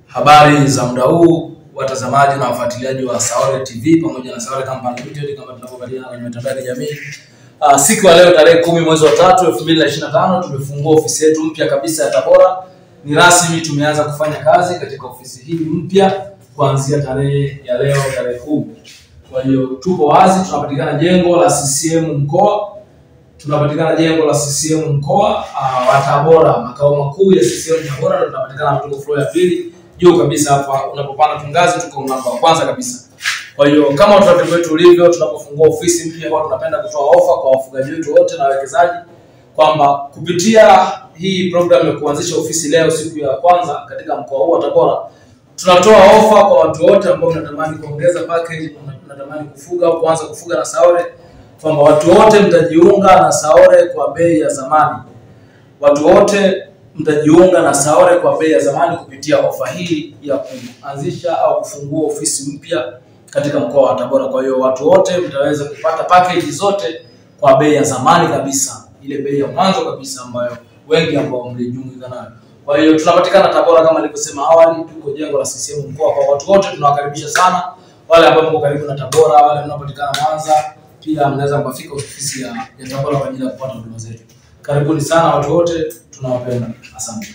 Habari za muda huu watazamaji na wafuatiliaji wa Saore TV pamoja na Saore Company Limited kama tunavyopatikana kwenye mitandao ya kijamii. Siku ya leo tarehe 10 mwezi wa 3 2025 tumefungua ofisi yetu mpya kabisa ya Tabora. Ni rasmi tumeanza kufanya kazi katika ofisi hii mpya kuanzia tarehe ya leo tarehe 10. Kwa hiyo tupo wazi, tunapatikana jengo la CCM mkoa. Tunapatikana jengo la CCM mkoa wa Tabora, makao makuu ya CCM Tabora. Tunapatikana tuko floor ya 2 juu kabisa hapa unapopanda tungazi, tuko mlango wa kwanza kabisa. Kwa hiyo kama utaratibu wetu ulivyo, tunapofungua ofisi mpya kwa tunapenda kutoa ofa kwa wafugaji wetu wote na wawekezaji kwamba kupitia hii program ya kuanzisha ofisi leo siku ya kwanza katika mkoa huu wa Tabora, tunatoa ofa kwa watu wote ambao mnatamani kuongeza package, mnatamani kufuga au kuanza kufuga na Saore, kwamba watu wote mtajiunga na Saore kwa bei ya zamani. Watu wote mtajiunga na Saore kwa bei ya zamani kupitia ofa hii ya kuanzisha au kufungua ofisi mpya katika mkoa wa Tabora. Kwa hiyo watu wote mtaweza kupata package zote kwa bei ya zamani kabisa, ile bei ya mwanzo kabisa ambayo wengi ambao mlijiunga nayo. Kwa hiyo tunapatikana Tabora kama nilivyosema awali, tuko jengo la CCM mkoa. Kwa watu wote tunawakaribisha sana, wale ambao mko karibu na Tabora, wale mnaopatikana Mwanza, pia mnaweza kufika ofisi ya Tabora kwa ajili ya kupata huduma zetu. Karibuni sana watu wote, tunawapenda. Asante.